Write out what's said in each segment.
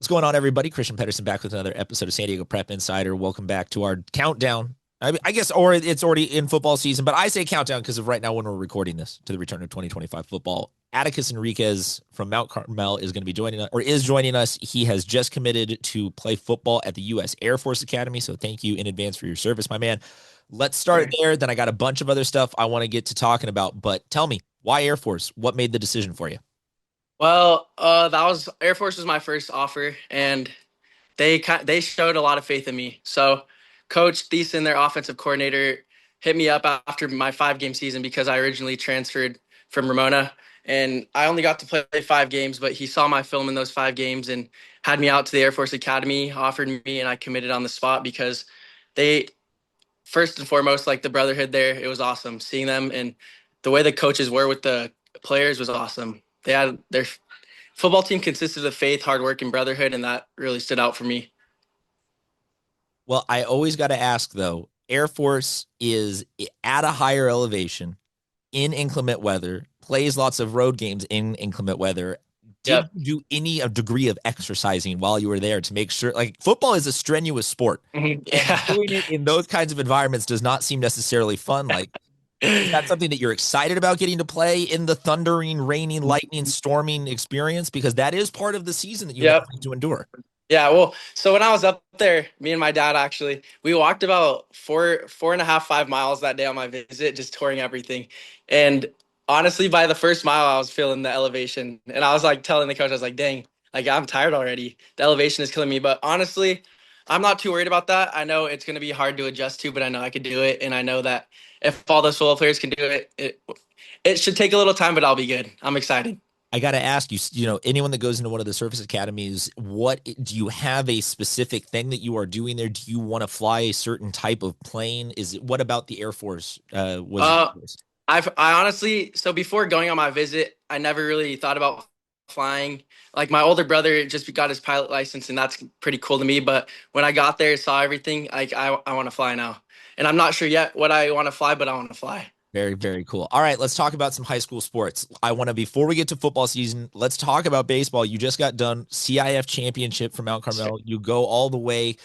What's going on, everybody? Christian Pedersen back with another episode of San Diego Prep Insider. Welcome back to our countdown. I guess, or it's already in football season, but I say countdown because of right now when we're recording this to the return of 2025 football. Atticus Enriquez from Mt Carmel is going to be joining us, or is joining us. He has just committed to play football at the U.S. Air Force Academy, so thank you in advance for your service, my man. Let's start there. Then I got a bunch of other stuff I want to get to talking about, but tell me, why Air Force? What made the decision for you? Well, that was Air Force was my first offer, and they showed a lot of faith in me. So, Coach Thiessen, their offensive coordinator, hit me up after my 5 game season because I originally transferred from Ramona, and I only got to play 5 games. But he saw my film in those 5 games and had me out to the Air Force Academy, offered me, and I committed on the spot because they first and foremost, like the brotherhood there, it was awesome seeing them, and the way the coaches were with the players was awesome. They had their football team consisted of faith, hard work, and brotherhood, and that really stood out for me. Well, I always got to ask though, Air Force is at a higher elevation in inclement weather, plays lots of road games in inclement weather. Did Yep. you do any degree of exercising while you were there to make sure, like, football is a strenuous sport, and Yeah. doing it in those kinds of environments does not seem necessarily fun. Like, is that something that you're excited about getting to play in the thundering, raining, lightning, storming experience? Because that is part of the season that you now Yep. have to endure. Yeah. Well, so when I was up there, me and my dad actually, we walked about 4.5, 5 miles that day on my visit, just touring everything. And honestly, by the first mile, I was feeling the elevation, and I was like telling the coach, I was like, "Dang, like I'm tired already. The elevation is killing me." But honestly, I'm not too worried about that. I know it's going to be hard to adjust to, but I know I could do it, and I know that if all those football players can do it, it should take a little time, but I'll be good. I'm excited. I got to ask you, anyone that goes into one of the service academies, what do you have a specific thing that you are doing there? Do you want to fly a certain type of plane? Is it, what about the Air Force was Uh, yours? I honestly, so before going on my visit, I never really thought about flying. Like my older brother just got his pilot license, and that's pretty cool to me. But when I got there, saw everything, like I want to fly now, and I'm not sure yet what I want to fly, but I want to fly. Very, very cool. All right, let's talk about some high school sports. I want to, before we get to football season, let's talk about baseball. You just got done CIF championship for Mount Carmel. You go all the way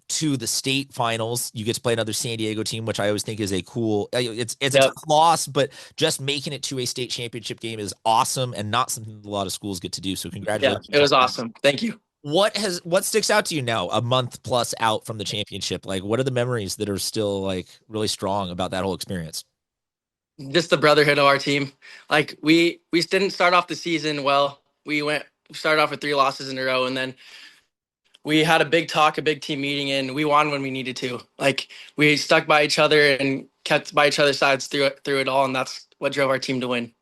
to the state finals. You get to play another San Diego team, which I always think is a cool. It's a Yep. tough loss, but just making it to a state championship game is awesome and not something a lot of schools get to do. So Yeah, it congratulations on was that. awesome. Thank you. What sticks out to you now, a month plus out from the championship? Like, what are the memories that are still like really strong about that whole experience? Just the brotherhood of our team. Like we didn't start off the season well. We started off with 3 losses in a row, and then we had a big talk, a big team meeting, and we won when we needed to. Like we stuck by each other and kept by each other's sides through it all, and that's what drove our team to win.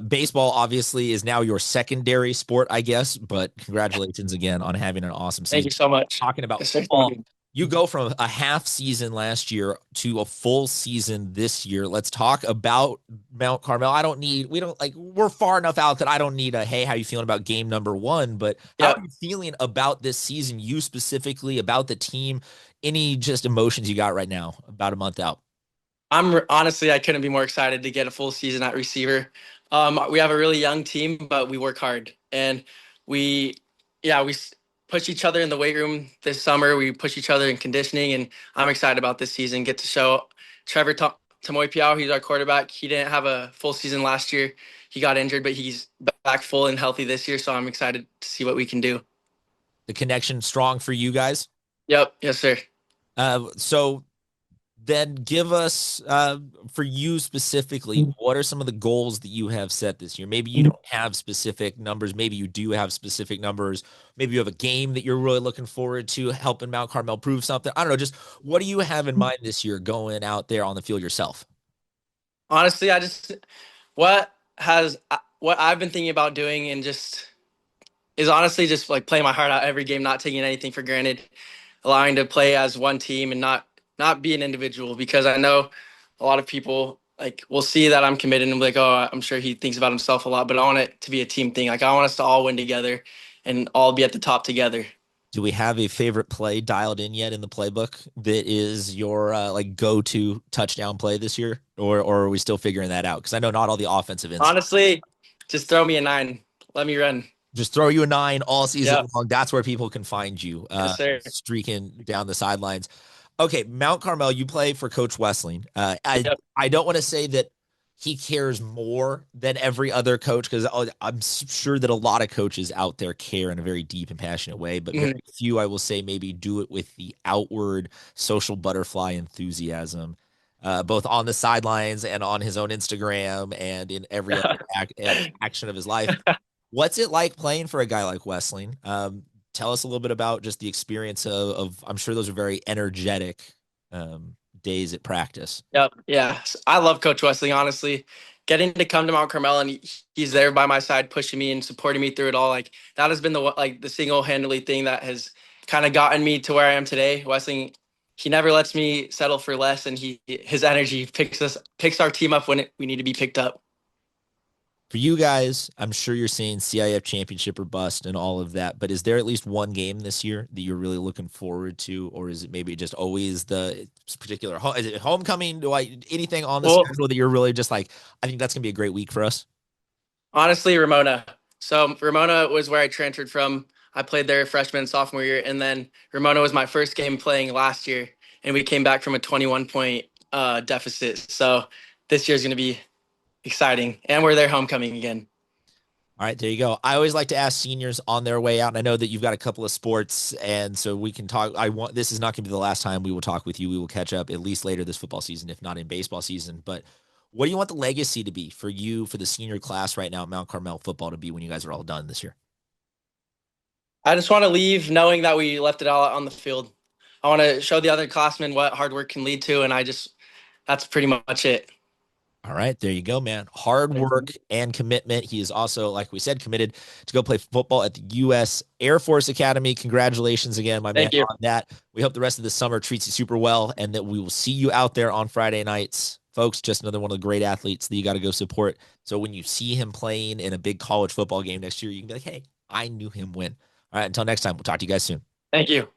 Baseball obviously is now your secondary sport, I guess, but congratulations again on having an awesome Thank you season. so much. Talking about Yes, sir. Thank football, you. you go from a half season last year to a full season this year. Let's talk about Mount Carmel. We don't like, we're far enough out that I don't need a, hey, how you feeling about game number one? But how are Yep. you feeling about this season, you specifically, about the team? Any just emotions you got right now, about a month out? Honestly, I couldn't be more excited to get a full season at receiver. We have a really young team, but we work hard, and we, yeah, push each other in the weight room this summer. We push each other in conditioning, and I'm excited about this season. Get to show Trevor Tamoy Piao, he's our quarterback. He didn't have a full season last year. He got injured, but he's back full and healthy this year. So I'm excited to see what we can do. The connection strong for you guys? Yep. Yes, sir. So then give us, for you specifically, what are some of the goals that you have set this year? Maybe you don't have specific numbers. Maybe you do have specific numbers. Maybe you have a game that you're really looking forward to helping Mount Carmel prove something. I don't know. Just what do you have in mind this year going out there on the field yourself? Honestly, what what I've been thinking about doing and just is honestly just like playing my heart out every game, not taking anything for granted, allowing to play as one team and not be an individual because I know a lot of people like will see that I'm committed and be like, oh, I'm sure he thinks about himself a lot, but I want it to be a team thing. Like I want us to all win together and all be at the top together. Do we have a favorite play dialed in yet in the playbook that is your like go-to touchdown play this year, or are we still figuring that out? Because I know not all the offensive ends. Honestly, just throw me a 9. Let me run. Just throw you a 9 all season Yep. long. That's where people can find you, Yes, sir. streaking down the sidelines. Okay, Mount Carmel, you play for Coach Wessling. Yep. I don't want to say that he cares more than every other coach because I'm sure that a lot of coaches out there care in a very deep and passionate way, but very Mhm. few, I will say, maybe do it with the outward social butterfly enthusiasm, both on the sidelines and on his own Instagram and in every other action of his life. What's it like playing for a guy like Wessling? Tell us a little bit about just the experience I'm sure those are very energetic days at practice. Yep. Yeah. I love Coach Wesley, honestly. Getting to come to Mount Carmel and he's there by my side, pushing me and supporting me through it all. Like that has been the single-handedly thing that has kind of gotten me to where I am today. Wesley, he never lets me settle for less, and his energy picks our team up when we need to be picked up. For you guys, I'm sure you're saying CIF championship or bust and all of that, but is there at least one game this year that you're really looking forward to, or is it maybe just always the particular is it homecoming? Do I anything on the Well, schedule that you're really just like, I think that's gonna be a great week for us? honestly, Ramona. So Ramona was where I transferred from. I played there freshman and sophomore year, and then Ramona was my first game playing last year, and we came back from a 21-point deficit. So this year's going to be exciting, and we're there homecoming again. All right, there you go. I always like to ask seniors on their way out. And I know that you've got a couple of sports, and so we can talk. This is not going to be the last time we will talk with you. We will catch up at least later this football season, if not in baseball season. But what do you want the legacy to be for you, for the senior class right now at Mount Carmel football to be when you guys are all done this year? I just want to leave knowing that we left it all out on the field. I want to show the other classmen what hard work can lead to, and that's pretty much it. All right, there you go, man. Hard work and commitment. He is also, like we said, committed to go play football at the U.S. Air Force Academy. Congratulations again, my man, Thank you. on that. We hope the rest of the summer treats you super well and that we will see you out there on Friday nights. Folks, just another one of the great athletes that you got to go support. So when you see him playing in a big college football game next year, you can be like, hey, I knew him when. All right, until next time, we'll talk to you guys soon. Thank you.